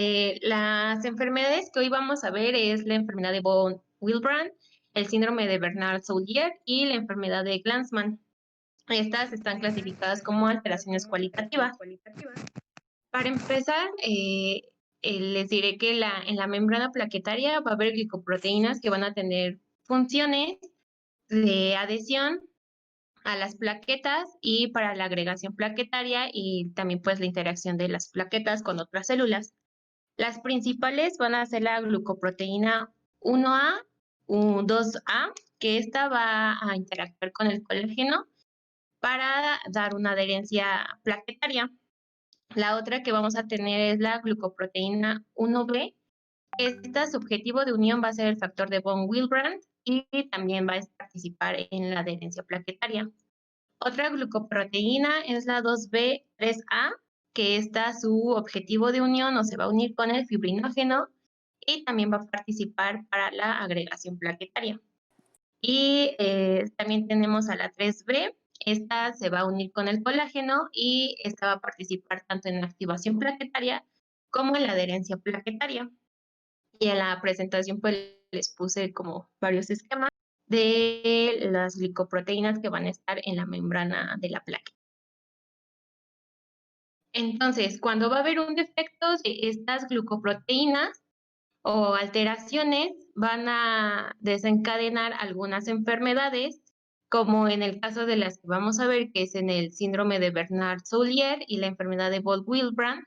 Las enfermedades que hoy vamos a ver es la enfermedad de von Willebrand, el síndrome de Bernard-Soulier y la enfermedad de Glanzmann. Estas están clasificadas como alteraciones cualitativas. Para empezar, les diré que en la membrana plaquetaria va a haber glicoproteínas que van a tener funciones de adhesión a las plaquetas y para la agregación plaquetaria y también pues la interacción de las plaquetas con otras células. Las principales van a ser la glucoproteína 1A, 2A, que esta va a interactuar con el colágeno para dar una adherencia plaquetaria. La otra que vamos a tener es la glucoproteína 1B. Esta, su objetivo de unión va a ser el factor de von Willebrand y también va a participar en la adherencia plaquetaria. Otra glucoproteína es la 2B3A, que esta, su objetivo de unión o se va a unir con el fibrinógeno y también va a participar para la agregación plaquetaria. Y también tenemos a la 3B, esta se va a unir con el colágeno y esta va a participar tanto en la activación plaquetaria como en la adherencia plaquetaria. Y en la presentación pues les puse como varios esquemas de las glicoproteínas que van a estar en la membrana de la placa. Entonces, cuando va a haber un defecto de estas glucoproteínas o alteraciones, van a desencadenar algunas enfermedades, como en el caso de las que vamos a ver, que es en el síndrome de Bernard-Soulier y la enfermedad de von Willebrand,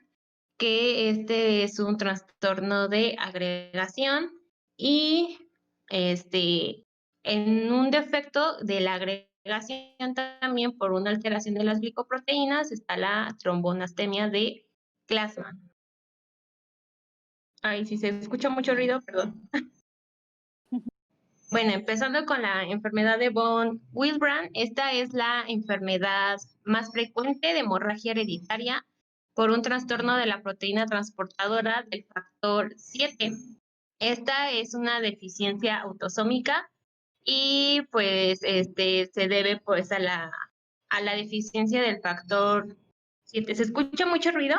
que este es un trastorno de agregación y en un defecto de la agregación también por una alteración de las glicoproteínas está la trombonastemia de Glassman. Ay, si se escucha mucho ruido, perdón. Bueno, empezando con la enfermedad de von Willebrand, esta es la enfermedad más frecuente de hemorragia hereditaria por un trastorno de la proteína transportadora del factor 7. Esta es una deficiencia autosómica y pues se debe pues a la deficiencia del factor 7. ¿Se escucha mucho ruido?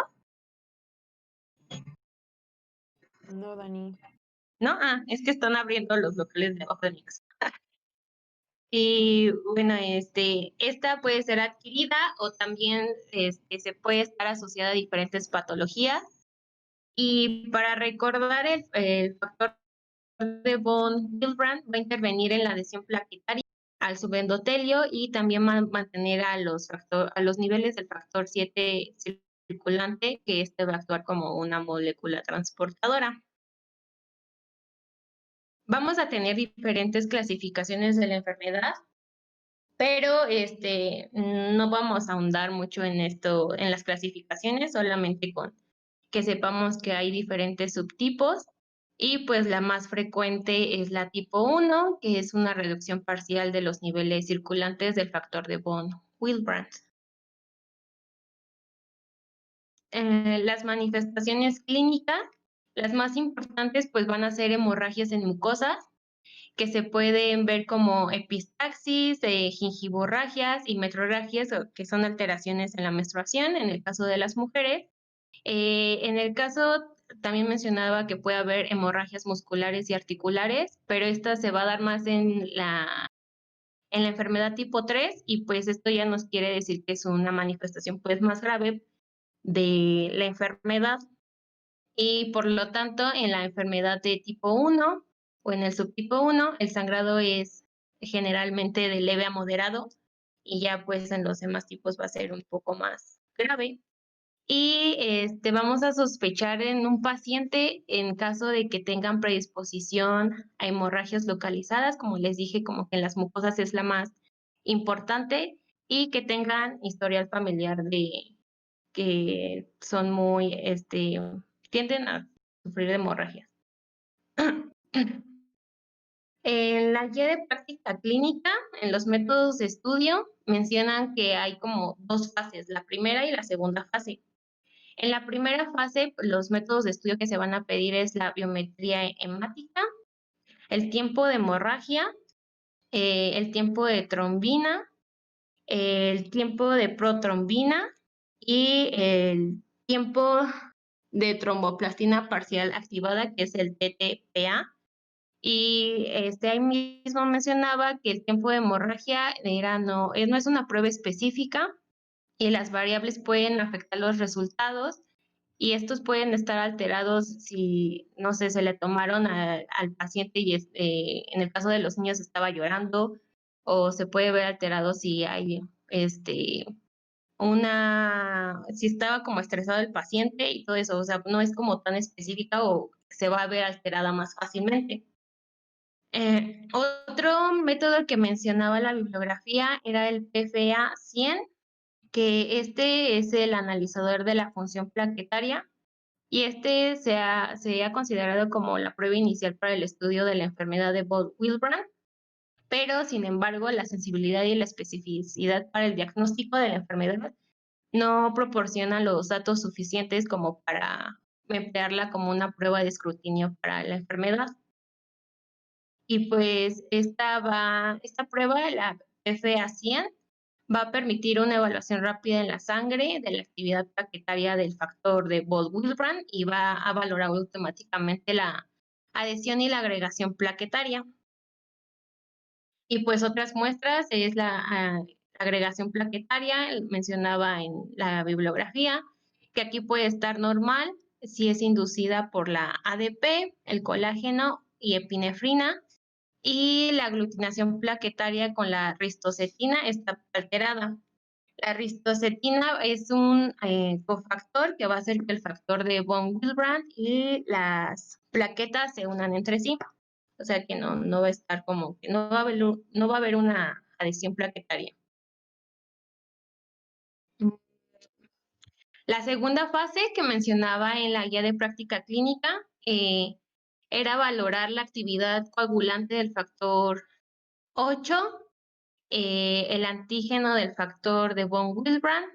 No, Dani. ¿No? Ah, es que están abriendo los locales de Openix. Y bueno, esta puede ser adquirida o también se puede estar asociada a diferentes patologías. Y para recordar el factor de von Willebrand va a intervenir en la adhesión plaquetaria al subendotelio y también mantener a los niveles del factor 7 circulante, que este va a actuar como una molécula transportadora. Vamos a tener diferentes clasificaciones de la enfermedad, pero no vamos a ahondar mucho en esto, en las clasificaciones, solamente con que sepamos que hay diferentes subtipos y pues la más frecuente es la tipo 1, que es una reducción parcial de los niveles circulantes del factor de von Willebrand. Las manifestaciones clínicas, las más importantes pues van a ser hemorragias en mucosas, que se pueden ver como epistaxis, gingivorragias y metrorragias, que son alteraciones en la menstruación, en el caso de las mujeres. En el caso, también mencionaba que puede haber hemorragias musculares y articulares, pero esta se va a dar más en la enfermedad tipo 3 y pues esto ya nos quiere decir que es una manifestación pues más grave de la enfermedad. Y por lo tanto, en la enfermedad de tipo 1 o en el subtipo 1, el sangrado es generalmente de leve a moderado y ya pues en los demás tipos va a ser un poco más grave. Y vamos a sospechar en un paciente en caso de que tengan predisposición a hemorragias localizadas, como les dije, como que en las mucosas es la más importante, y que tengan historial familiar de que son muy, tienden a sufrir de hemorragias. En la guía de práctica clínica, en los métodos de estudio, mencionan que hay como dos fases, la primera y la segunda fase. En la primera fase, los métodos de estudio que se van a pedir es la biometría hemática, el tiempo de hemorragia, el tiempo de trombina, el tiempo de protrombina y el tiempo de tromboplastina parcial activada, que es el TTPA. Y ahí mismo mencionaba que el tiempo de hemorragia no es una prueba específica y las variables pueden afectar los resultados y estos pueden estar alterados si, no sé, se le tomaron al paciente y en el caso de los niños estaba llorando, o se puede ver alterado si hay si estaba como estresado el paciente y todo eso, o sea, no es como tan específica o se va a ver alterada más fácilmente. Otro método que mencionaba la bibliografía era el PFA 100, que este es el analizador de la función plaquetaria y se ha considerado como la prueba inicial para el estudio de la enfermedad de Willebrand, pero sin embargo la sensibilidad y la especificidad para el diagnóstico de la enfermedad no proporcionan los datos suficientes como para emplearla como una prueba de escrutinio para la enfermedad. Y pues esta prueba, la PFA 100, va a permitir una evaluación rápida en la sangre de la actividad plaquetaria del factor de Willebrand y va a valorar automáticamente la adhesión y la agregación plaquetaria. Y pues otras muestras es la agregación plaquetaria, mencionaba en la bibliografía, que aquí puede estar normal si es inducida por la ADP, el colágeno y epinefrina, y la aglutinación plaquetaria con la ristocetina está alterada. La ristocetina es un cofactor que va a hacer que el factor de von Willebrand y las plaquetas se unan entre sí. O sea que no va a estar como que no va a haber una adhesión plaquetaria. La segunda fase que mencionaba en la guía de práctica clínica era valorar la actividad coagulante del factor 8, el antígeno del factor de von Willebrand,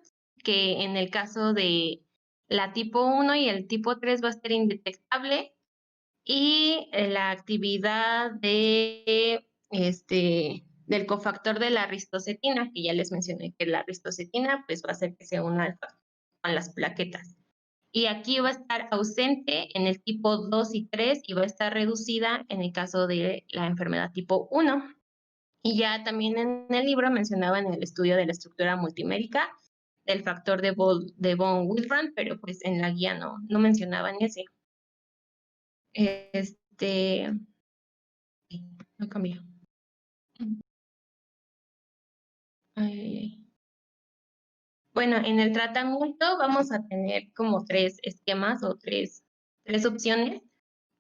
que en el caso de la tipo 1 y el tipo 3 va a ser indetectable, y la actividad del cofactor de la ristocetina, que ya les mencioné que la ristocetina pues va a hacer que se una con las plaquetas. Y aquí va a estar ausente en el tipo 2 y 3 y va a estar reducida en el caso de la enfermedad tipo 1. Y ya también en el libro mencionaban el estudio de la estructura multimérica del factor de von Willebrand, pero pues en la guía no mencionaban ese. No cambió. Bueno, en el tratamiento vamos a tener como 3 esquemas o tres opciones,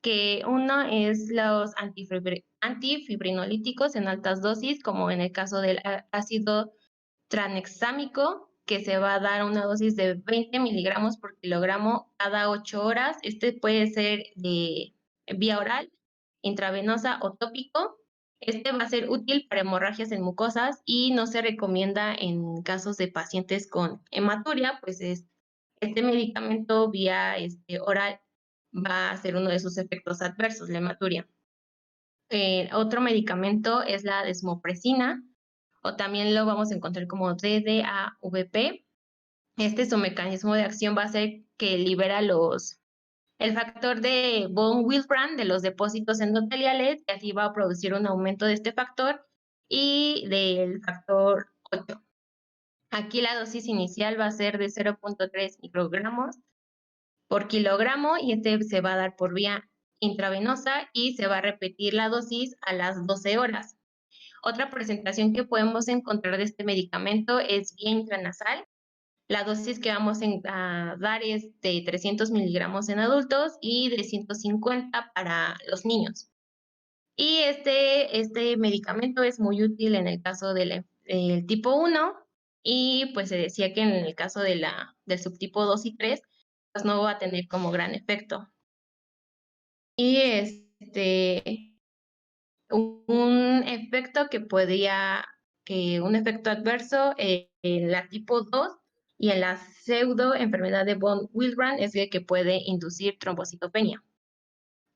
que uno es los antifibrinolíticos en altas dosis, como en el caso del ácido tranexámico, que se va a dar una dosis de 20 miligramos por kilogramo cada 8 horas. Este puede ser de vía oral, intravenosa o tópico. Este va a ser útil para hemorragias en mucosas y no se recomienda en casos de pacientes con hematuria, pues este medicamento vía oral va a ser uno de sus efectos adversos, la hematuria. Otro medicamento es la desmopresina, o también lo vamos a encontrar como DDAVP. Su mecanismo de acción va a ser que libera el factor de von Willebrand de los depósitos endoteliales, y así va a producir un aumento de este factor y del factor 8. Aquí la dosis inicial va a ser de 0.3 microgramos por kilogramo y se va a dar por vía intravenosa y se va a repetir la dosis a las 12 horas. Otra presentación que podemos encontrar de este medicamento es vía intranasal. La dosis que vamos a dar es de 300 miligramos en adultos y de 150 para los niños. Y este medicamento es muy útil en el caso del tipo 1 y pues se decía que en el caso del subtipo 2 y 3 pues no va a tener como gran efecto. Y un efecto un efecto adverso en la tipo 2 y en la pseudo enfermedad de von Willebrand es que puede inducir trombocitopenia.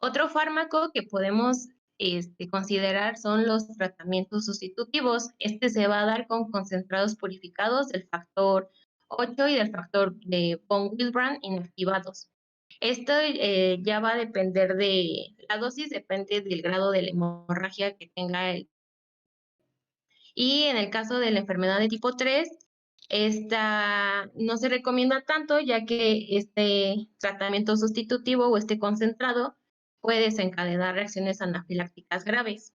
Otro fármaco que podemos considerar son los tratamientos sustitutivos. Se va a dar con concentrados purificados del factor 8 y del factor de von Willebrand inactivados. Esto ya va a depender de la dosis, depende del grado de la hemorragia que tenga el. Y en el caso de la enfermedad de tipo 3, esta no se recomienda tanto, ya que este tratamiento sustitutivo o este concentrado puede desencadenar reacciones anafilácticas graves.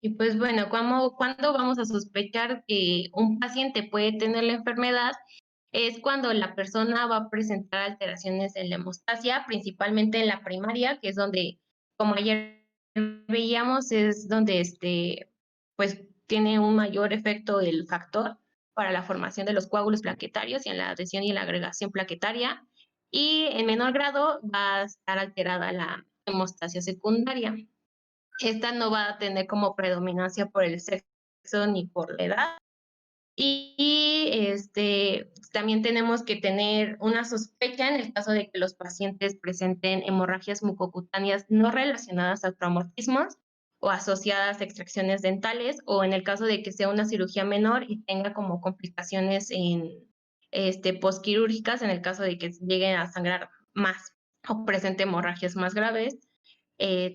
Y pues bueno, ¿cuándo vamos a sospechar que un paciente puede tener la enfermedad? Es cuando la persona va a presentar alteraciones en la hemostasia, principalmente en la primaria, que es donde, como ayer veíamos, es donde pues tiene un mayor efecto el factor para la formación de los coágulos plaquetarios y en la adhesión y la agregación plaquetaria. Y en menor grado va a estar alterada la hemostasia secundaria. Esta no va a tener como predominancia por el sexo ni por la edad. También tenemos que tener una sospecha en el caso de que los pacientes presenten hemorragias mucocutáneas no relacionadas a traumatismos o asociadas a extracciones dentales, o en el caso de que sea una cirugía menor y tenga como complicaciones postquirúrgicas, en el caso de que lleguen a sangrar más o presente hemorragias más graves.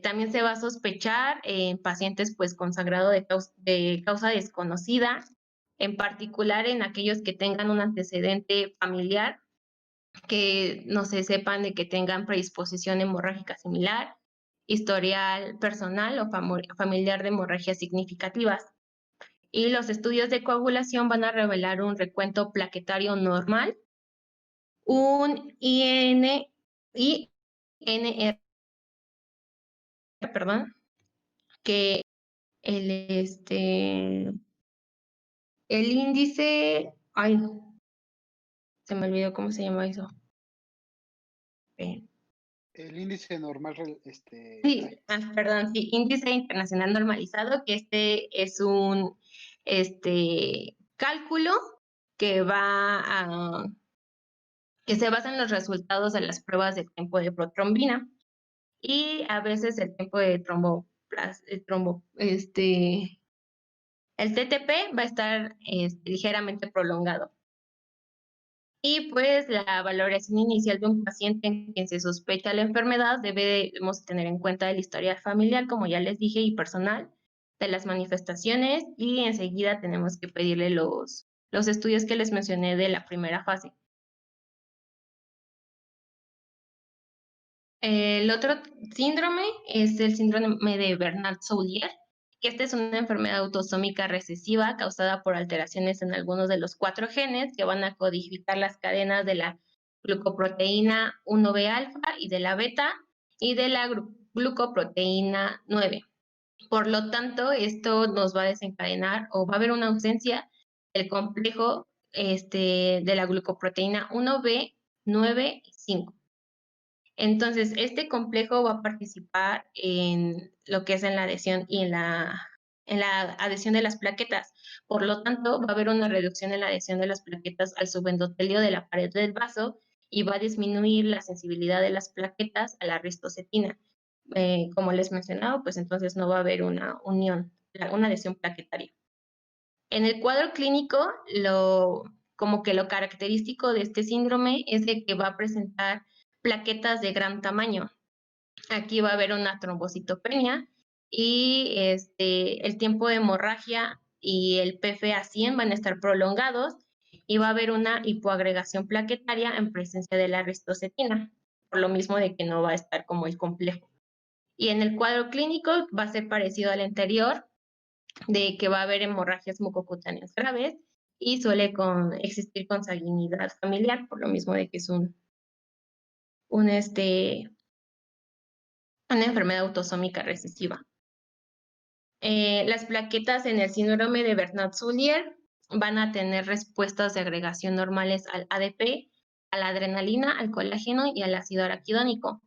También se va a sospechar en pacientes pues con sangrado de causa desconocida, en particular en aquellos que tengan un antecedente familiar, que no se sepan de que tengan predisposición hemorrágica similar, historial personal o familiar de hemorragias significativas. Y los estudios de coagulación van a revelar un recuento plaquetario normal, un INR, perdón, que el, el índice, ay, se me olvidó cómo se llama eso. Eh, El índice normal, Sí, perdón, sí, índice internacional normalizado, que es un cálculo que que se basa en los resultados de las pruebas de tiempo de protrombina y a veces el tiempo de el TTP va a estar ligeramente prolongado. Y pues la valoración inicial de un paciente en quien se sospecha la enfermedad debemos tener en cuenta el historial familiar, como ya les dije, y personal de las manifestaciones, y enseguida tenemos que pedirle los estudios que les mencioné de la primera fase. El otro síndrome es el síndrome de Bernard-Soulier, que esta es una enfermedad autosómica recesiva causada por alteraciones en algunos de los 4 genes que van a codificar las cadenas de la glucoproteína 1B alfa y de la beta y de la glucoproteína 9. Por lo tanto, esto nos va a desencadenar o va a haber una ausencia del complejo de la glucoproteína 1B, 9 y 5. Entonces, este complejo va a participar en lo que es en la adhesión y en la adhesión de las plaquetas. Por lo tanto, va a haber una reducción en la adhesión de las plaquetas al subendotelio de la pared del vaso y va a disminuir la sensibilidad de las plaquetas a la ristocetina. Como les mencionaba, pues entonces no va a haber una unión, una adhesión plaquetaria. En el cuadro clínico, como que lo característico de este síndrome es de que va a presentar plaquetas de gran tamaño. Aquí va a haber una trombocitopenia y el tiempo de hemorragia y el PFA 100 van a estar prolongados y va a haber una hipoagregación plaquetaria en presencia de la ristocetina, por lo mismo de que no va a estar como el complejo. Y en el cuadro clínico va a ser parecido al anterior, de que va a haber hemorragias mucocutáneas graves y suele existir consanguinidad familiar, por lo mismo de que es un, una enfermedad autosómica recesiva. Las plaquetas en el síndrome de Bernard-Soulier van a tener respuestas de agregación normales al ADP, a la adrenalina, al colágeno y al ácido araquidónico.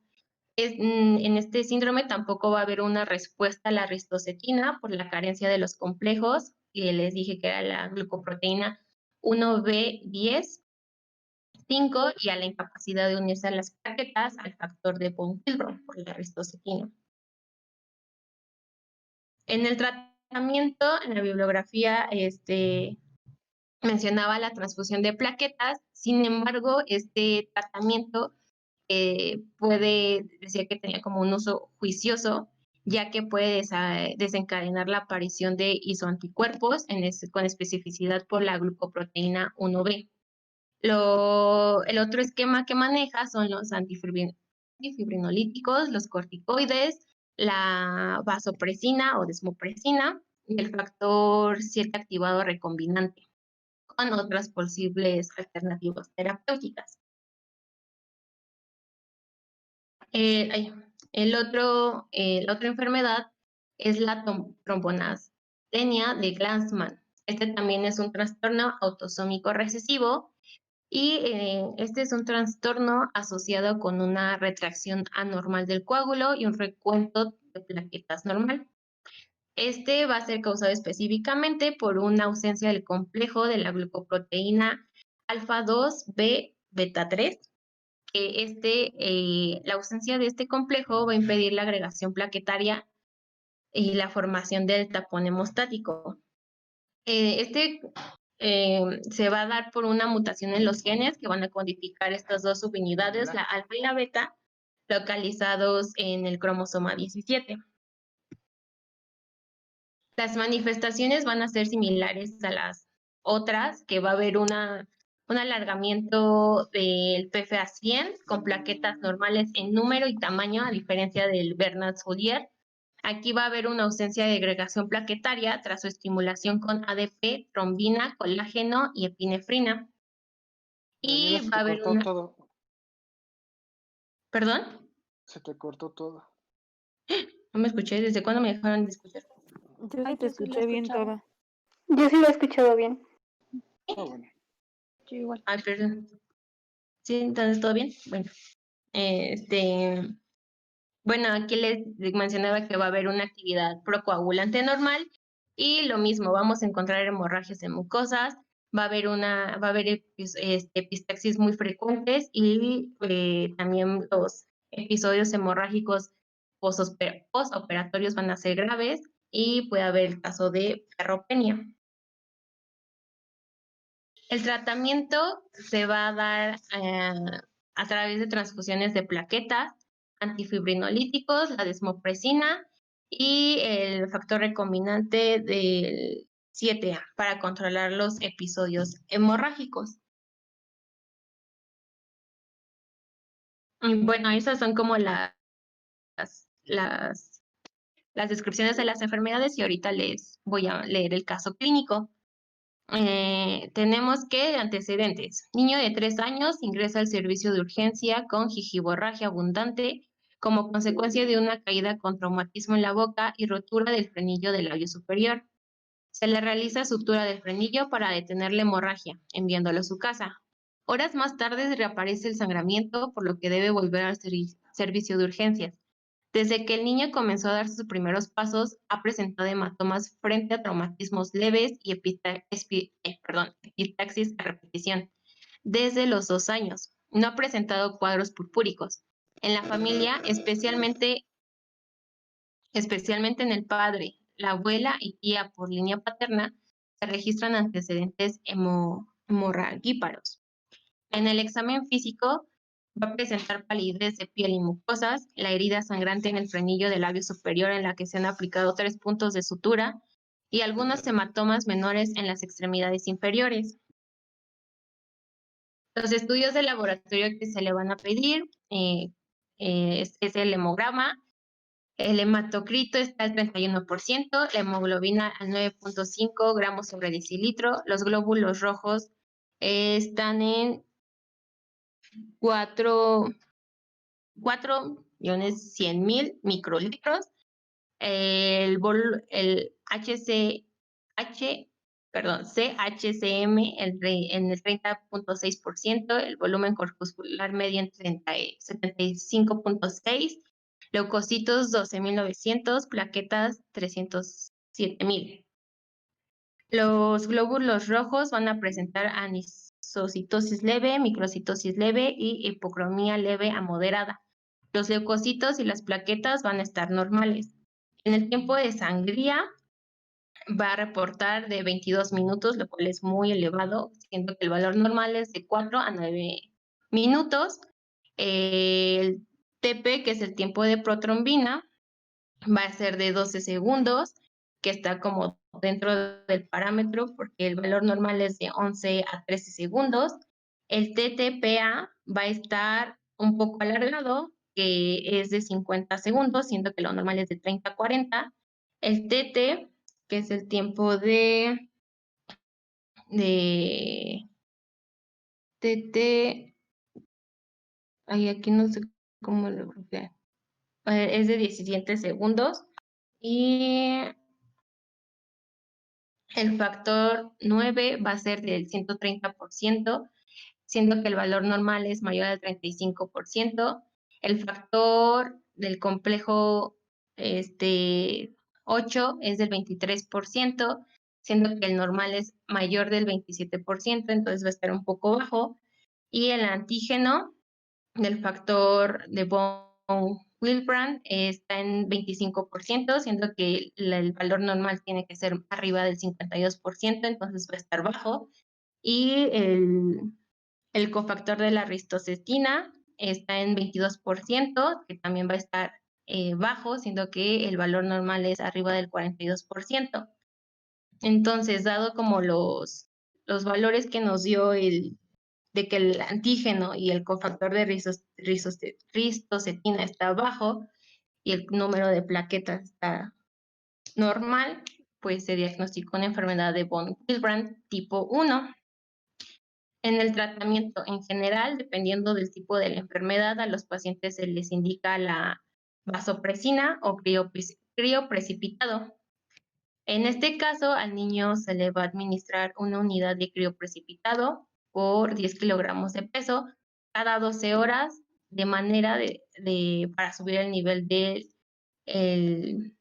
En este síndrome tampoco va a haber una respuesta a la ristocetina por la carencia de los complejos, y les dije que era la glucoproteína 1B10, 5, y a la incapacidad de unirse a las plaquetas al factor de von Willebrand por la ristocetina. En el tratamiento, en la bibliografía mencionaba la transfusión de plaquetas. Sin embargo, este tratamiento decía que tenía como un uso juicioso, ya que puede desencadenar la aparición de isoanticuerpos con especificidad por la glucoproteína 1B. El otro esquema que maneja son los antifibrinolíticos, los corticoides, la vasopresina o desmopresina y el factor 7 activado recombinante, con otras posibles alternativas terapéuticas. La otra enfermedad es la trombonastenia de Glanzmann. Este también es un trastorno autosómico recesivo y este es un trastorno asociado con una retracción anormal del coágulo y un recuento de plaquetas normal. Este va a ser causado específicamente por una ausencia del complejo de la glucoproteína alfa 2 B beta 3. La ausencia de este complejo va a impedir la agregación plaquetaria y la formación del tapón hemostático. Se va a dar por una mutación en los genes que van a codificar estas dos subunidades, la alfa y la beta, localizados en el cromosoma 17. Las manifestaciones van a ser similares a las otras, que va a haber un alargamiento del PFA 100 con plaquetas normales en número y tamaño, a diferencia del Bernard-Soulier. Aquí va a haber una ausencia de agregación plaquetaria tras su estimulación con ADP, trombina, colágeno y epinefrina. Daniela, Y va a haber cortó todo. ¿Perdón? Se te cortó todo. No me escuché. ¿Desde cuándo me dejaron de escuchar? Yo sí te escuché bien toda. Yo sí lo he escuchado bien. Bueno. Yo igual. Ay, perdón. ¿Sí? Entonces, ¿todo bien? Bueno. Bueno, aquí les mencionaba que va a haber una actividad procoagulante normal y lo mismo, vamos a encontrar hemorragias en mucosas, va a haber epistaxis muy frecuentes y también los episodios hemorrágicos postoperatorios van a ser graves y puede haber el caso de ferropenia. El tratamiento se va a dar a través de transfusiones de plaquetas, antifibrinolíticos, la desmopresina y el factor recombinante del 7A para controlar los episodios hemorrágicos. Y bueno, esas son como las descripciones de las enfermedades y ahorita les voy a leer el caso clínico. Tenemos que antecedentes. Niño de 3 años ingresa al servicio de urgencia con gingivorragia abundante como consecuencia de una caída con traumatismo en la boca y rotura del frenillo del labio superior. Se le realiza sutura del frenillo para detener la hemorragia, enviándolo a su casa. Horas más tarde reaparece el sangramiento, por lo que debe volver al servicio de urgencias. Desde que el niño comenzó a dar sus primeros pasos, ha presentado hematomas frente a traumatismos leves y epitaxis a repetición. Desde los 2 años, no ha presentado cuadros purpúricos. En la familia, especialmente en el padre, la abuela y tía por línea paterna, se registran antecedentes hemorraguíparos. En el examen físico, va a presentar palidez de piel y mucosas, la herida sangrante en el frenillo del labio superior en la que se han aplicado 3 puntos de sutura y algunos hematomas menores en las extremidades inferiores. Los estudios de laboratorio que se le van a pedir es el hemograma, el hematocrito está al 31%, la hemoglobina al 9.5 gramos sobre decilitro, los glóbulos rojos están en 4.100.000 microlitros, el CHCM en el 30.6%, el volumen corpuscular medio en 75.6%, leucocitos 12.900, plaquetas 307.000. Los glóbulos rojos van a presentar anisocitosis leve, microcitosis leve y hipocromía leve a moderada. Los leucocitos y las plaquetas van a estar normales. En el tiempo de sangría, va a reportar de 22 minutos, lo cual es muy elevado, siendo que el valor normal es de 4 a 9 minutos. El TP, que es el tiempo de protrombina, va a ser de 12 segundos, que está como dentro del parámetro, porque el valor normal es de 11 a 13 segundos. El TTPA va a estar un poco alargado, que es de 50 segundos, siendo que lo normal es de 30 a 40. El TT, que es el tiempo de TT, ay, aquí no sé cómo lo bloqueé. Es de 17 segundos. Y el factor 9 va a ser del 130%, siendo que el valor normal es mayor al 35%. El factor del complejo 8 es del 23%, siendo que el normal es mayor del 27%, entonces va a estar un poco bajo. Y el antígeno del factor de von Willebrand está en 25%, siendo que el valor normal tiene que ser arriba del 52%, entonces va a estar bajo. Y el cofactor de la ristocetina está en 22%, que también va a estar bajo, siendo que el valor normal es arriba del 42%. Entonces, dado como los valores que nos dio de que el antígeno y el cofactor de ristocetina está bajo y el número de plaquetas está normal, pues se diagnosticó una enfermedad de von Willebrand tipo 1. En el tratamiento en general, dependiendo del tipo de la enfermedad, a los pacientes se les indica la vasopresina o crioprecipitado. En este caso, al niño se le va a administrar una unidad de crioprecipitado por 10 kilogramos de peso cada 12 horas, de manera para subir el nivel de el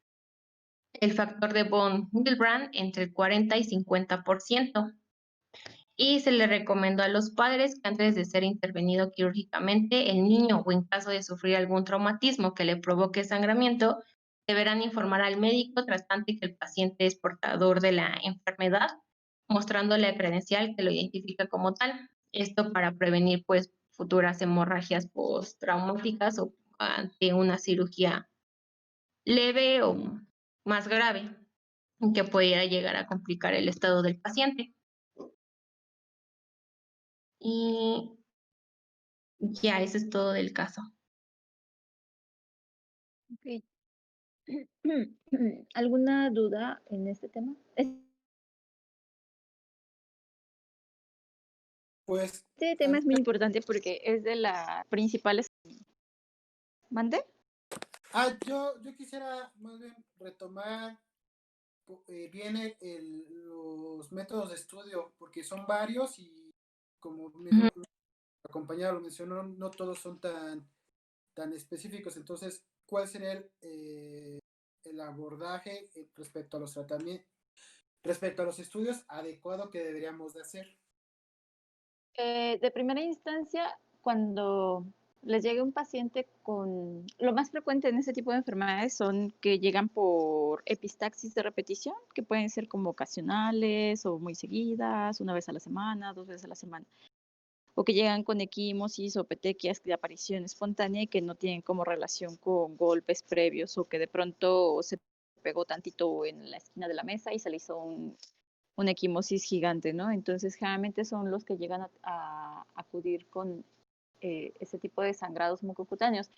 factor de von Willebrand entre el 40 y 50%. Y se le recomendó a los padres que antes de ser intervenido quirúrgicamente, el niño, o en caso de sufrir algún traumatismo que le provoque sangramiento, deberán informar al médico tratante que el paciente es portador de la enfermedad, mostrándole la credencial que lo identifica como tal. Esto para prevenir pues futuras hemorragias postraumáticas o ante una cirugía leve o más grave que pudiera llegar a complicar el estado del paciente. Y ya, eso es todo del caso. Ok. ¿Alguna duda en este tema? Pues, Este tema es muy importante porque es de las principales. ¿Mande? yo quisiera más bien retomar bien los métodos de estudio, porque son varios y como Ujú. la compañera lo mencionó, no todos son tan específicos. Entonces, ¿cuál sería el abordaje respecto a los tratamientos, respecto a los estudios adecuado que deberíamos de hacer? De primera instancia, cuando les llegue un paciente con... Lo más frecuente en este tipo de enfermedades son que llegan por epistaxis de repetición, que pueden ser como ocasionales o muy seguidas, una vez a la semana, 2 veces a la semana. O que llegan con equimosis o petequias de aparición espontánea y que no tienen como relación con golpes previos o que de pronto se pegó tantito en la esquina de la mesa y se le hizo una equimosis gigante, ¿no? Entonces, generalmente son los que llegan a acudir con ese tipo de sangrados mucocutáneos.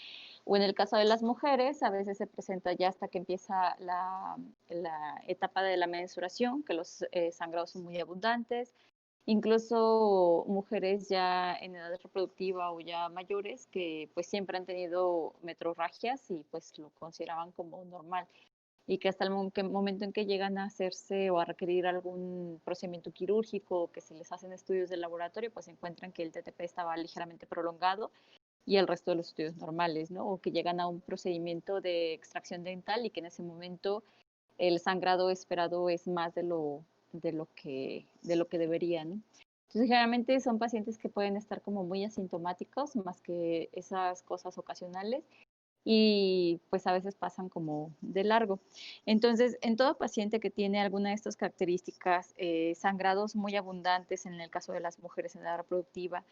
O en el caso de las mujeres, a veces se presenta ya hasta que empieza la etapa de la menstruación, que los sangrados son muy abundantes. Incluso mujeres ya en edad reproductiva o ya mayores que pues siempre han tenido metrorragias y pues lo consideraban como normal y que hasta el momento en que llegan a hacerse o a requerir algún procedimiento quirúrgico, que se les hacen estudios de laboratorio, pues encuentran que el TTP estaba ligeramente prolongado y el resto de los estudios normales, ¿no? O que llegan a un procedimiento de extracción dental y que en ese momento el sangrado esperado es más de lo que debería, ¿no? Entonces, generalmente son pacientes que pueden estar como muy asintomáticos, más que esas cosas ocasionales, y pues a veces pasan como de largo. Entonces, en todo paciente que tiene alguna de estas características, sangrados muy abundantes en el caso de las mujeres en edad reproductiva,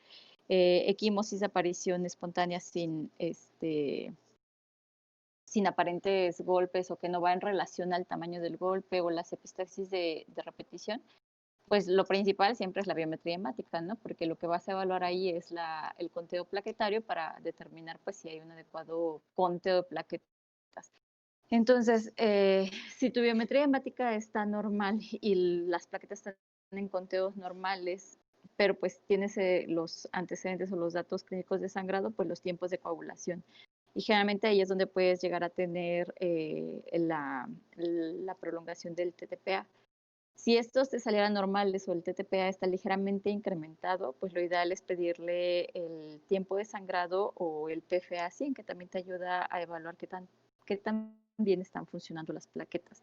equimosis de aparición espontánea sin aparentes golpes o que no va en relación al tamaño del golpe o las epistaxis de repetición, pues lo principal siempre es la biometría hemática, ¿no? Porque lo que vas a evaluar ahí es el conteo plaquetario para determinar pues si hay un adecuado conteo de plaquetas. Entonces, si tu biometría hemática está normal y las plaquetas están en conteos normales, pero pues tienes los antecedentes o los datos clínicos de sangrado, pues los tiempos de coagulación. Y generalmente ahí es donde puedes llegar a tener la prolongación del TTPA. Si estos te salieran normales o el TTPA está ligeramente incrementado, pues lo ideal es pedirle el tiempo de sangrado o el PFA100, que también te ayuda a evaluar qué tan bien están funcionando las plaquetas.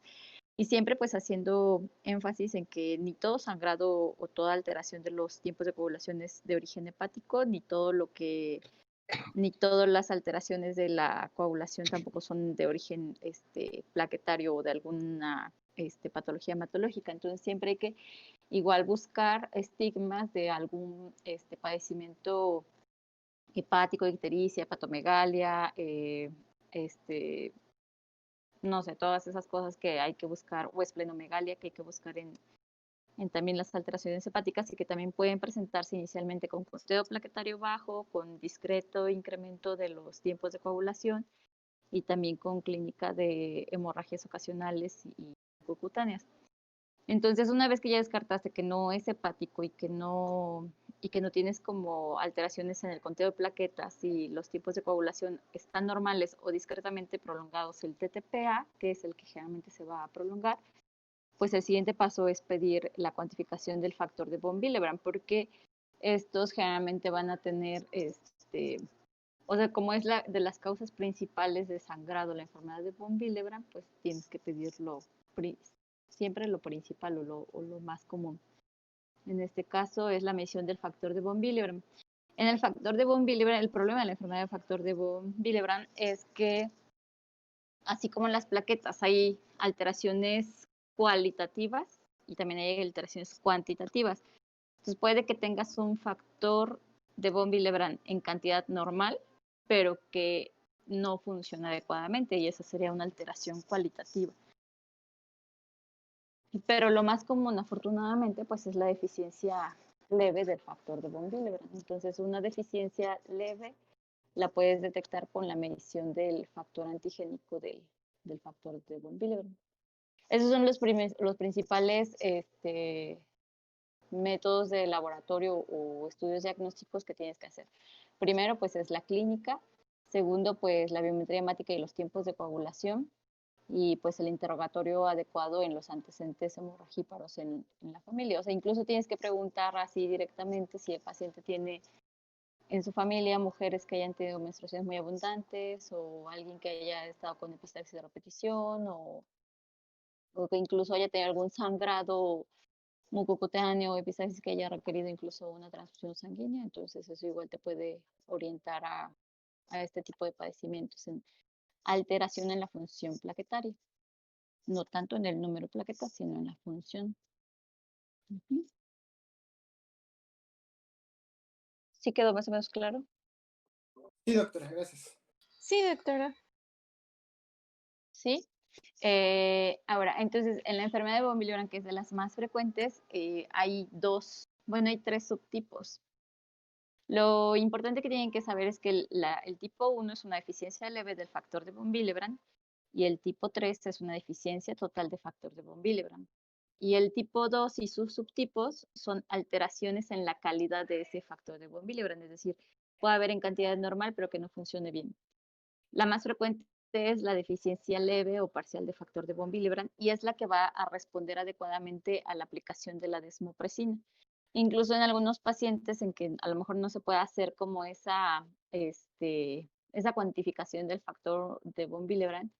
Y siempre pues haciendo énfasis en que ni todo sangrado o toda alteración de los tiempos de coagulación es de origen hepático, ni todas las alteraciones de la coagulación tampoco son de origen plaquetario o de alguna patología hematológica. Entonces siempre hay que igual buscar estigmas de algún padecimiento hepático, ictericia, hepatomegalia, no sé, todas esas cosas que hay que buscar, o esplenomegalia que hay que buscar en también las alteraciones hepáticas y que también pueden presentarse inicialmente con conteo plaquetario bajo, con discreto incremento de los tiempos de coagulación y también con clínica de hemorragias ocasionales y cutáneas. Entonces, una vez que ya descartaste que no es hepático y que no tienes como alteraciones en el conteo de plaquetas y los tiempos de coagulación están normales o discretamente prolongados el TTPA, que es el que generalmente se va a prolongar, pues el siguiente paso es pedir la cuantificación del factor de von Willebrand, porque estos generalmente van a tener, o sea, como es de las causas principales de sangrado, la enfermedad de von Willebrand, pues tienes que pedirlo siempre lo principal o lo más común. En este caso es la medición del factor de von Willebrand. En el factor de von Willebrand, el problema de la enfermedad del factor de von Willebrand es que, así como en las plaquetas, hay alteraciones cualitativas y también hay alteraciones cuantitativas. Entonces puede que tengas un factor de von Willebrand en cantidad normal, pero que no funciona adecuadamente y esa sería una alteración cualitativa. Pero lo más común, afortunadamente, pues es la deficiencia leve del factor de von Willebrand. Entonces, una deficiencia leve la puedes detectar con la medición del factor antigénico del factor de von Willebrand. Esos son los principales métodos de laboratorio o estudios diagnósticos que tienes que hacer. Primero, pues es la clínica. Segundo, pues la biometría hemática y los tiempos de coagulación. Y pues el interrogatorio adecuado en los antecedentes hemorragíparos en la familia. O sea, incluso tienes que preguntar así directamente si el paciente tiene en su familia mujeres que hayan tenido menstruaciones muy abundantes o alguien que haya estado con epistaxis de repetición o que incluso haya tenido algún sangrado mucocutáneo o epistaxis que haya requerido incluso una transfusión sanguínea. Entonces eso igual te puede orientar a este tipo de padecimientos en alteración en la función plaquetaria. No tanto en el número de plaquetas, sino en la función. ¿Sí quedó más o menos claro? Sí, doctora, gracias. Sí, doctora. Sí. Ahora, entonces, en la enfermedad de von Willebrand, que es de las más frecuentes, hay tres subtipos. Lo importante que tienen que saber es que el tipo 1 es una deficiencia leve del factor de von Willebrand y el tipo 3 es una deficiencia total de factor de von Willebrand. Y el tipo 2 y sus subtipos son alteraciones en la calidad de ese factor de von Willebrand, es decir, puede haber en cantidad normal pero que no funcione bien. La más frecuente es la deficiencia leve o parcial de factor de von Willebrand y es la que va a responder adecuadamente a la aplicación de la desmopresina. Incluso en algunos pacientes en que a lo mejor no se puede hacer como esa cuantificación del factor de von Willebrand,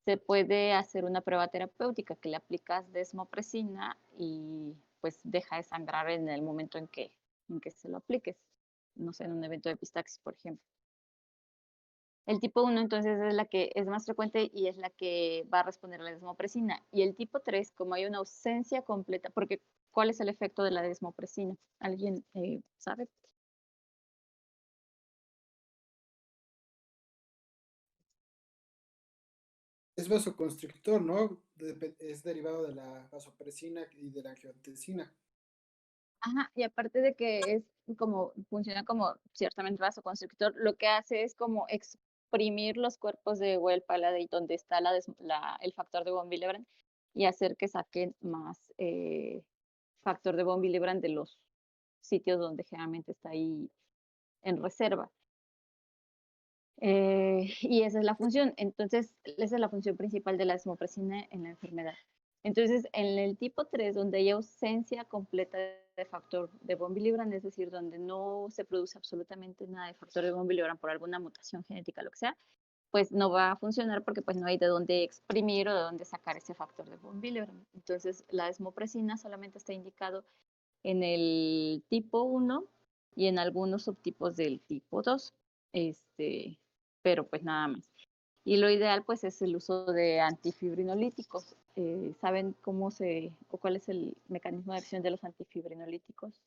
se puede hacer una prueba terapéutica que le aplicas desmopresina y pues deja de sangrar en el momento en que se lo apliques, no sé, en un evento de epistaxis, por ejemplo. El tipo 1 entonces es la que es más frecuente y es la que va a responder a la desmopresina. Y el tipo 3, como hay una ausencia completa, porque ¿cuál es el efecto de la desmopresina? ¿Alguien sabe? Es vasoconstrictor, ¿no? Es derivado de la vasopresina y de la angiotensina. Ajá, y aparte de que es como, funciona como ciertamente vasoconstrictor, lo que hace es como exprimir los cuerpos de Well-Paladate donde está el factor de von Willebrand y hacer que saquen más factor de von Willebrand de los sitios donde generalmente está ahí en reserva. Y esa es la función. Entonces, esa es la función principal de la desmopresina en la enfermedad. Entonces, en el tipo 3, donde hay ausencia completa de factor de von Willebrand, es decir, donde no se produce absolutamente nada de factor de von Willebrand por alguna mutación genética, lo que sea, pues no va a funcionar porque pues no hay de dónde exprimir o de dónde sacar ese factor de von Willebrand. Entonces, la desmopresina solamente está indicado en el tipo 1 y en algunos subtipos del tipo 2. Pero pues nada más. Y lo ideal pues es el uso de antifibrinolíticos. ¿Saben cómo o cuál es el mecanismo de acción de los antifibrinolíticos?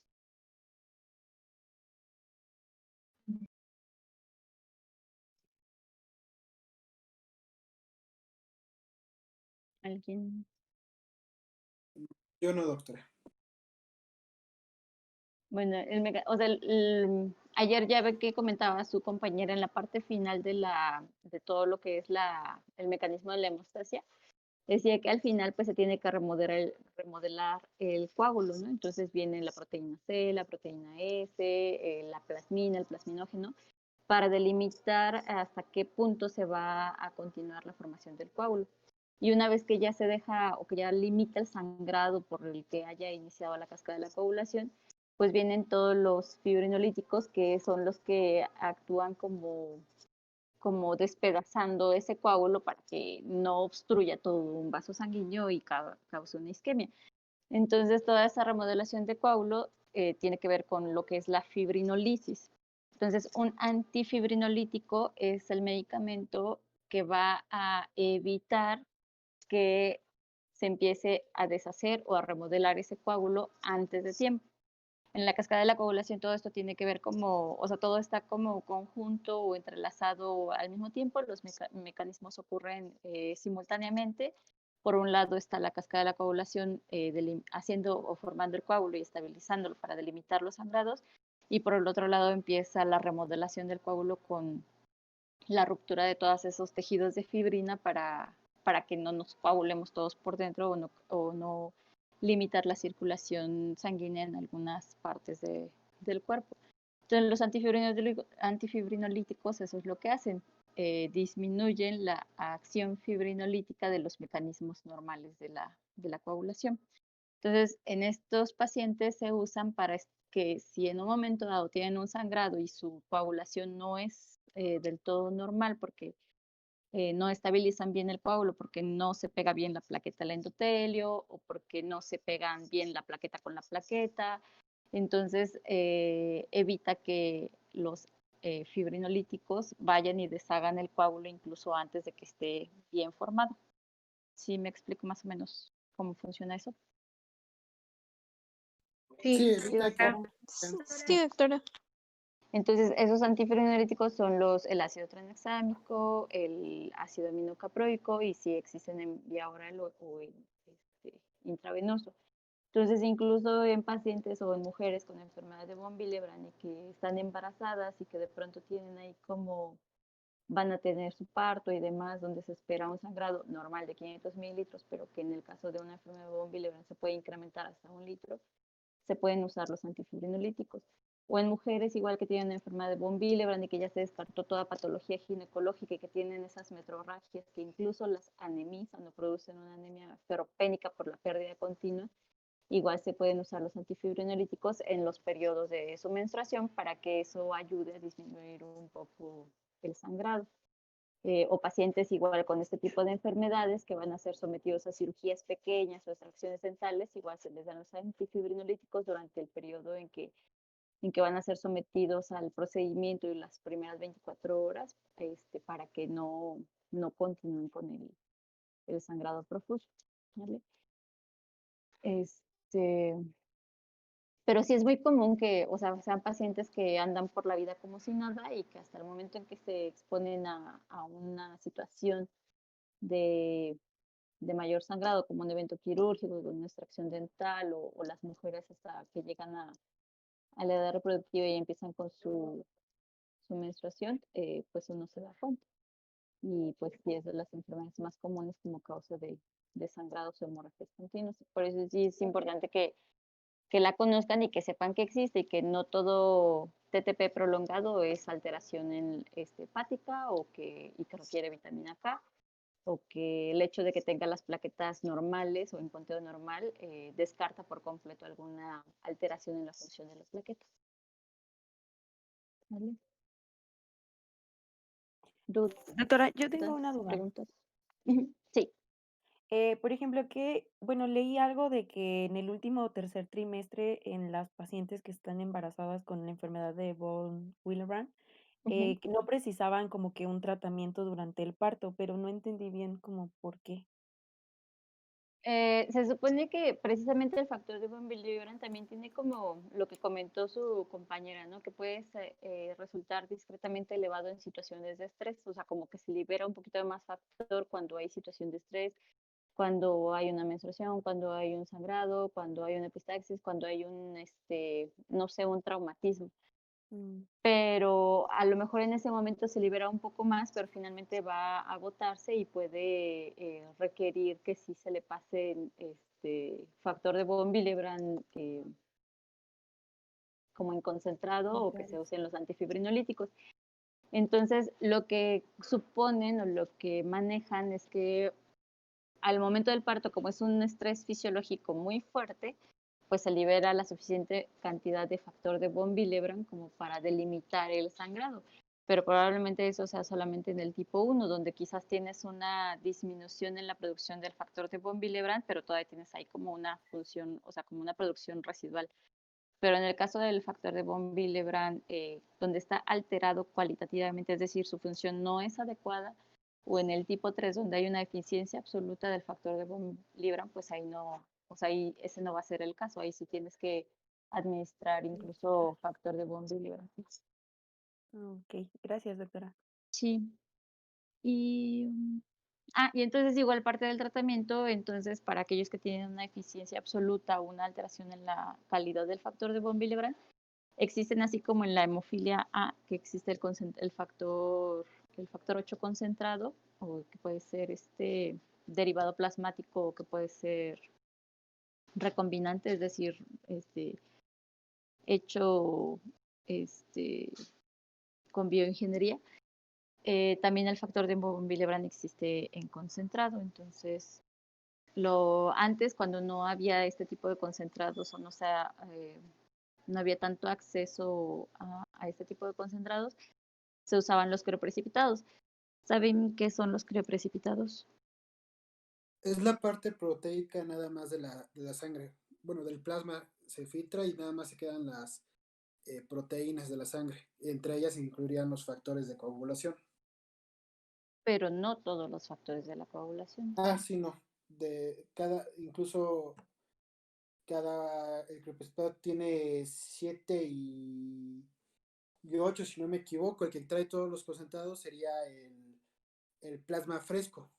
¿Alguien? Yo no, doctora. Bueno, o sea, ayer ya ve que comentaba su compañera en la parte final de todo lo que es el mecanismo de la hemostasia. Decía que al final pues se tiene que remodelar el coágulo, ¿no? Entonces viene la proteína C, la proteína S, la plasmina, el plasminógeno, para delimitar hasta qué punto se va a continuar la formación del coágulo. Y una vez que ya se deja o que ya limita el sangrado por el que haya iniciado la cascada de la coagulación, pues vienen todos los fibrinolíticos que son los que actúan como despedazando ese coágulo para que no obstruya todo un vaso sanguíneo y cause una isquemia. Entonces, toda esa remodelación de coágulo tiene que ver con lo que es la fibrinolisis. Entonces, un antifibrinolítico es el medicamento que va a evitar que se empiece a deshacer o a remodelar ese coágulo antes de tiempo. En la cascada de la coagulación todo esto tiene que ver o sea, todo está como conjunto o entrelazado al mismo tiempo, los mecanismos ocurren simultáneamente. Por un lado está la cascada de la coagulación haciendo o formando el coágulo y estabilizándolo para delimitar los sangrados, y por el otro lado empieza la remodelación del coágulo con la ruptura de todos esos tejidos de fibrina para que no nos coagulemos todos por dentro o no limitar la circulación sanguínea en algunas partes del cuerpo. Entonces, los antifibrinolíticos, eso es lo que hacen, disminuyen la acción fibrinolítica de los mecanismos normales de la coagulación. Entonces, en estos pacientes se usan para que si en un momento dado tienen un sangrado y su coagulación no es del todo normal porque no estabilizan bien el coágulo, porque no se pega bien la plaqueta al endotelio o porque no se pegan bien la plaqueta con la plaqueta. Entonces, evita que los fibrinolíticos vayan y deshagan el coágulo incluso antes de que esté bien formado. ¿Sí me explico más o menos cómo funciona eso? Sí, Sí, evita que... doctora. Sí, doctora. Entonces, esos antifibrinolíticos son el ácido tranexámico, el ácido aminocaproico y si existen en vía oral o en intravenoso. Entonces, incluso en pacientes o en mujeres con enfermedad de von Willebrand y que están embarazadas y que de pronto tienen ahí como van a tener su parto y demás, donde se espera un sangrado normal de 500 mililitros, pero que en el caso de una enfermedad de von Willebrand se puede incrementar hasta 1 litro, se pueden usar los antifibrinolíticos. O en mujeres igual que tienen enfermedad de von Willebrand y que ya se descartó toda patología ginecológica y que tienen esas metrorragias que incluso las anemizan o producen una anemia ferropénica por la pérdida continua, igual se pueden usar los antifibrinolíticos en los periodos de su menstruación para que eso ayude a disminuir un poco el sangrado. O pacientes igual con este tipo de enfermedades que van a ser sometidos a cirugías pequeñas o extracciones dentales, igual se les dan los antifibrinolíticos durante el periodo en que en que van a ser sometidos al procedimiento y las primeras 24 horas para que no continúen con el sangrado profuso, ¿vale? Este, pero sí es muy común que, o sea, sean pacientes que andan por la vida como si nada y que hasta el momento en que se exponen a una situación de mayor sangrado, como un evento quirúrgico, con una extracción dental, o las mujeres hasta que llegan a la edad reproductiva y empiezan con su menstruación, pues uno se da cuenta. Y pues sí, es de las enfermedades más comunes como causa de sangrados o hemorragias continuas. Por eso sí es importante que la conozcan y que sepan que existe y que no todo TTP prolongado es alteración hepática y que requiere vitamina K, o que el hecho de que tenga las plaquetas normales o en conteo normal descarta por completo alguna alteración en la función de las plaquetas. ¿Vale? Doctora, yo tengo una duda. ¿Preguntas? Sí. Por ejemplo, bueno, leí algo de que en el último o tercer trimestre en las pacientes que están embarazadas con la enfermedad de von Willebrand, que no precisaban como que un tratamiento durante el parto, pero no entendí bien como por qué. Se supone que precisamente el factor de von Willebrand también tiene como lo que comentó su compañera, ¿no? Que puede resultar discretamente elevado en situaciones de estrés, o sea, como que se libera un poquito de más factor cuando hay situación de estrés, cuando hay una menstruación, cuando hay un sangrado, cuando hay una epistaxis, cuando hay no sé, un traumatismo. Pero a lo mejor en ese momento se libera un poco más, pero finalmente va a agotarse y puede requerir que sí se le pase factor de von Willebrand como en concentrado, o que se usen los antifibrinolíticos. Entonces, lo que suponen o lo que manejan es que al momento del parto, como es un estrés fisiológico muy fuerte, pues se libera la suficiente cantidad de factor de von Willebrand como para delimitar el sangrado. Pero probablemente eso sea solamente en el tipo 1, donde quizás tienes una disminución en la producción del factor de von Willebrand, pero todavía tienes ahí como una función, o sea, como una producción residual. Pero en el caso del factor de von Willebrand, donde está alterado cualitativamente, es decir, su función no es adecuada, o en el tipo 3, donde hay una eficiencia absoluta del factor de von Willebrand, pues ahí no, o sea, ahí ese no va a ser el caso, ahí sí tienes que administrar incluso factor de von Willebrand. Ok, gracias, doctora. Sí. Y entonces igual parte del tratamiento, entonces para aquellos que tienen una eficiencia absoluta o una alteración en la calidad del factor de von Willebrand, existen así como en la hemofilia A, que existe el factor 8 concentrado, o que puede ser derivado plasmático, o que puede ser recombinante, es decir, hecho con bioingeniería. También el factor de von Willebrand existe en concentrado, entonces antes, cuando no había este tipo de concentrados, o no había tanto acceso a este tipo de concentrados, se usaban los crioprecipitados. ¿Saben qué son los crioprecipitados? Es la parte proteica nada más de la sangre. Bueno, del plasma se filtra y nada más se quedan las proteínas de la sangre. Entre ellas incluirían los factores de coagulación. Pero no todos los factores de la coagulación. Sí, no. Incluso el crioprecipitado tiene 7 y 8, si no me equivoco. El que trae todos los concentrados sería el plasma fresco.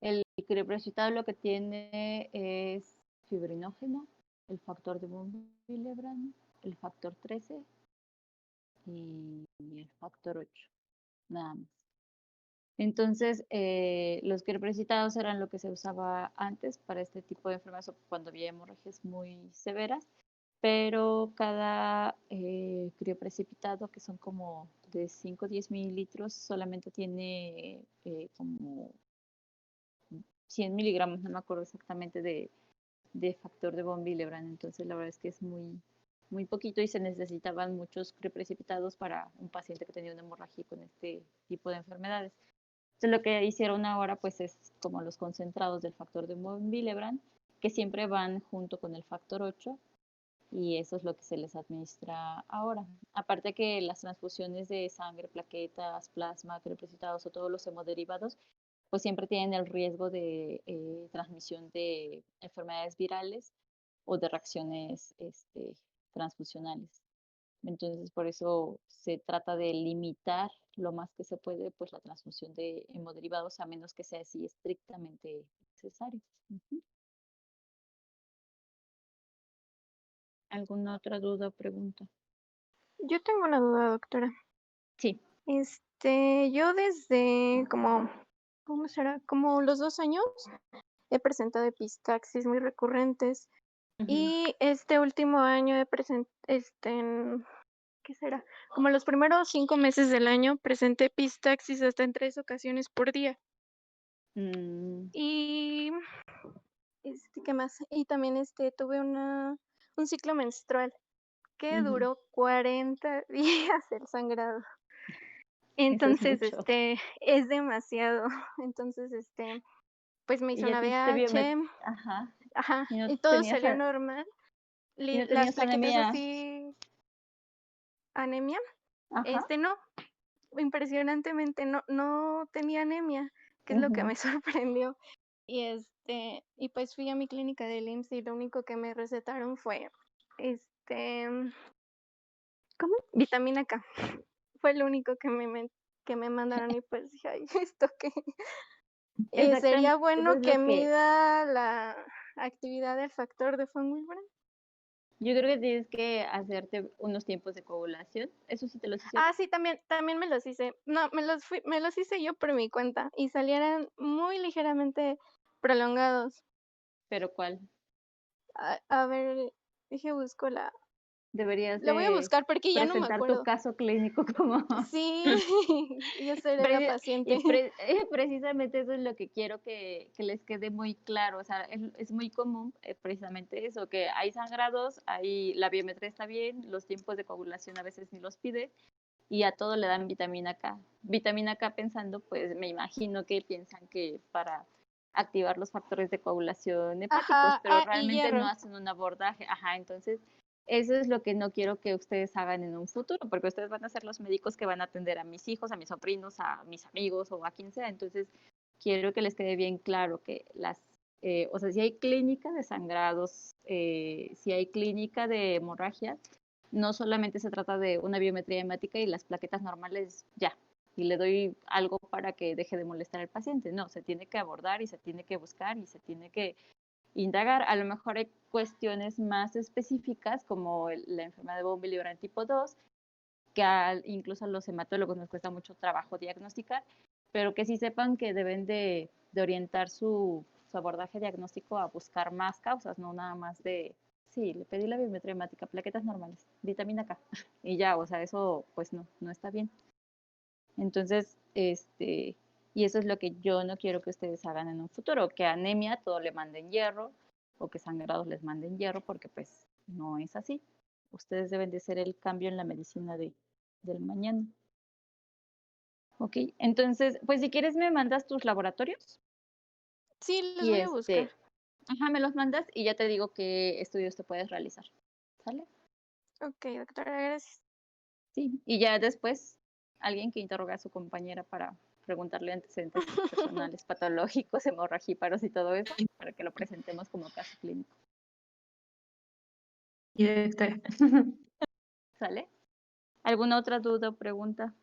El crioprecipitado lo que tiene es fibrinógeno, el factor de von Willebrand, el factor 13 y el factor 8, nada más. Entonces, los crioprecipitados eran lo que se usaba antes para este tipo de enfermedades cuando había hemorragias muy severas, pero cada crioprecipitado, que son como de 5 o 10 mililitros, solamente tiene como 100 miligramos, no me acuerdo exactamente, de factor de von Willebrand. Entonces, la verdad es que es muy, muy poquito y se necesitaban muchos crioprecipitados para un paciente que tenía una hemorragia con este tipo de enfermedades. Entonces, lo que hicieron ahora pues es como los concentrados del factor de von Willebrand, que siempre van junto con el factor 8, y eso es lo que se les administra ahora. Aparte que las transfusiones de sangre, plaquetas, plasma, crioprocitados o todos los hemoderivados, pues siempre tienen el riesgo de transmisión de enfermedades virales o de reacciones transfusionales. Entonces, por eso se trata de limitar lo más que se puede pues la transfusión de hemoderivados, a menos que sea así estrictamente necesario. ¿Alguna otra duda o pregunta? Yo tengo una duda, doctora. Sí. Yo desde ¿cómo será? Como los 2 años he presentado epistaxis muy recurrentes y este último año he ¿qué será? Como los primeros 5 meses del año presenté epistaxis hasta en 3 ocasiones por día. Y ¿qué más? Y también tuve un ciclo menstrual que duró 40 días el sangrado. Entonces, mucho. es demasiado. Entonces, pues me Y hizo ya una te hiciste BH, Ajá. ajá, Y no y todo tenías, salió normal. y no Las tenías plaquetas anemia. así, anemia, Ajá. no, impresionantemente no tenía anemia, que es lo que me sorprendió. Y y pues fui a mi clínica del IMSS y lo único que me recetaron fue, ¿cómo? Vitamina K. Fue lo único que me mandaron y pues dije, ay, ¿esto qué? Exactamente. Sería Eso bueno es que lo que mida la actividad del factor de von Willebrand. yo creo que tienes que hacerte unos tiempos de coagulación. Eso sí te los hicieron. Ah, sí, también me los hice. No, me los hice yo por mi cuenta y salieran muy ligeramente prolongados. ¿Pero cuál? A ver, dije, busco Deberías la voy a de buscar porque ya no me presentar tu acuerdo. caso clínico como... Sí, yo seré la paciente. Precisamente eso es lo que quiero que les quede muy claro. O sea, es muy común precisamente eso, que hay sangrados, la biometría está bien, los tiempos de coagulación a veces ni los pide y a todo le dan vitamina K. Vitamina K pensando, pues me imagino que piensan que para activar los factores de coagulación hepáticos, Ajá, pero y realmente no hierro. hacen un abordaje. Ajá, entonces eso es lo que no quiero que ustedes hagan en un futuro, porque ustedes van a ser los médicos que van a atender a mis hijos, a mis sobrinos, a mis amigos o a quien sea. Entonces, quiero que les quede bien claro que o sea, si hay clínica de sangrados, si hay clínica de hemorragias, no solamente se trata de una biometría hemática y las plaquetas normales ya, y le doy algo para que deje de molestar al paciente. No, se tiene que abordar y se tiene que buscar y se tiene que indagar. A lo mejor hay cuestiones más específicas como la enfermedad de von Willebrand tipo 2, que incluso a los hematólogos nos cuesta mucho trabajo diagnosticar, pero que sí sepan que deben de orientar su abordaje diagnóstico a buscar más causas, no nada más de, sí, le pedí la biometría hemática, plaquetas normales, vitamina K, y ya, o sea, eso pues no está bien. Entonces, y eso es lo que yo no quiero que ustedes hagan en un futuro, que anemia todo le manden hierro o que sangrados les manden hierro, porque pues no es así. Ustedes deben de ser el cambio en la medicina del mañana. Ok, entonces, pues si quieres me mandas tus laboratorios Sí, los y voy a buscar. ajá, me los mandas y ya te digo qué estudios te puedes realizar. ¿Sale? Ok, doctora, gracias. Sí, y ya después alguien que interroga a su compañera para preguntarle antecedentes personales, patológicos, hemorragíparos y todo eso, para que lo presentemos como caso clínico. Y doctora. ¿Sale? ¿Alguna otra duda o pregunta?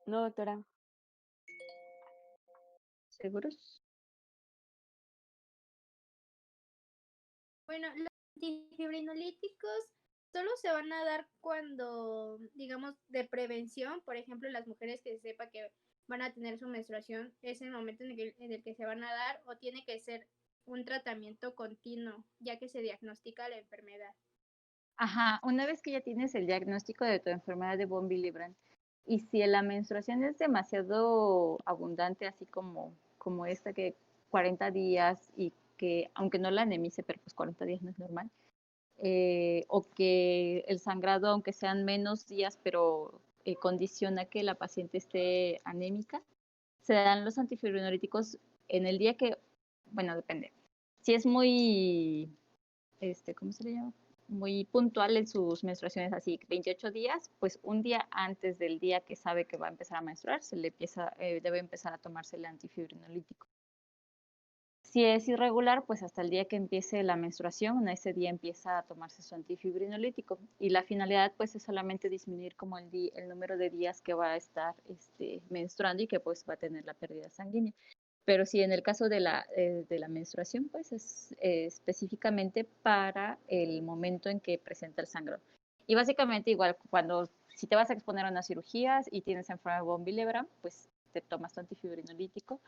No, doctora. ¿Seguros? Bueno, los antifibrinolíticos solo se van a dar cuando, digamos, de prevención, por ejemplo, las mujeres que se sepa que van a tener su menstruación, es el momento en el que se van a dar, o tiene que ser un tratamiento continuo, ya que se diagnostica la enfermedad. Ajá, una vez que ya tienes el diagnóstico de tu enfermedad de von Willebrand, y si la menstruación es demasiado abundante, así como esta que 40 días y que aunque no la anemice, pero pues 40 días no es normal, o que el sangrado, aunque sean menos días, pero condiciona que la paciente esté anémica, se dan los antifibrinolíticos en el día que, bueno, depende. Si es muy ¿cómo se le llama? Muy puntual en sus menstruaciones, así 28 días, pues un día antes del día que sabe que va a empezar a menstruar, debe empezar a tomarse el antifibrinolítico. Si es irregular, pues hasta el día que empiece la menstruación, en ese día empieza a tomarse su antifibrinolítico. Y la finalidad, pues, es solamente disminuir como el número de días que va a estar menstruando y que pues va a tener la pérdida sanguínea. Pero si en el caso de la menstruación, pues es específicamente para el momento en que presenta el sangrado. Y básicamente igual si te vas a exponer a unas cirugías y tienes enfermedad de von Willebrand, pues te tomas tu antifibrinolítico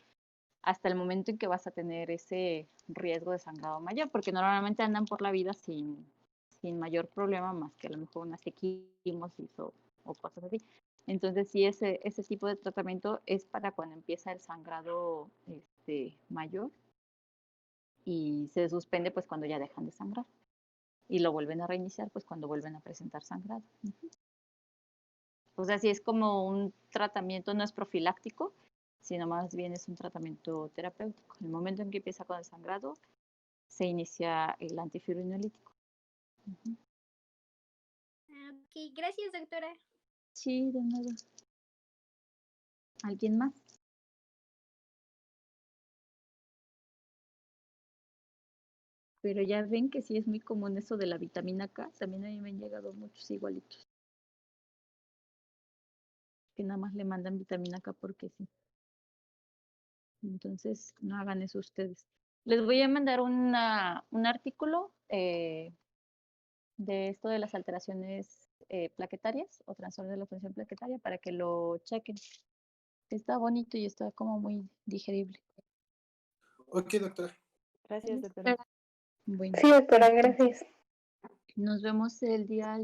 hasta el momento en que vas a tener ese riesgo de sangrado mayor, porque normalmente andan por la vida sin mayor problema más que a lo mejor una equimosis o cosas así. Entonces, sí, ese tipo de tratamiento es para cuando empieza el sangrado mayor y se suspende pues cuando ya dejan de sangrar y lo vuelven a reiniciar pues cuando vuelven a presentar sangrado. O sea, sí es como un tratamiento, no es profiláctico, sino más bien es un tratamiento terapéutico. En el momento en que empieza con el sangrado, se inicia el antifibrinolítico. Ok, gracias, doctora. Sí, de nada. ¿Alguien más? Pero ya ven que sí es muy común eso de la vitamina K. También a mí me han llegado muchos igualitos. Que nada más le mandan vitamina K porque sí. Entonces, no hagan eso ustedes. Les voy a mandar un artículo de esto de las alteraciones plaquetarias o trastorno de la función plaquetaria para que lo chequen. Está bonito y está como muy digerible. Ok, doctora. Gracias, doctora. Bueno, Sí, doctora, gracias. nos vemos el día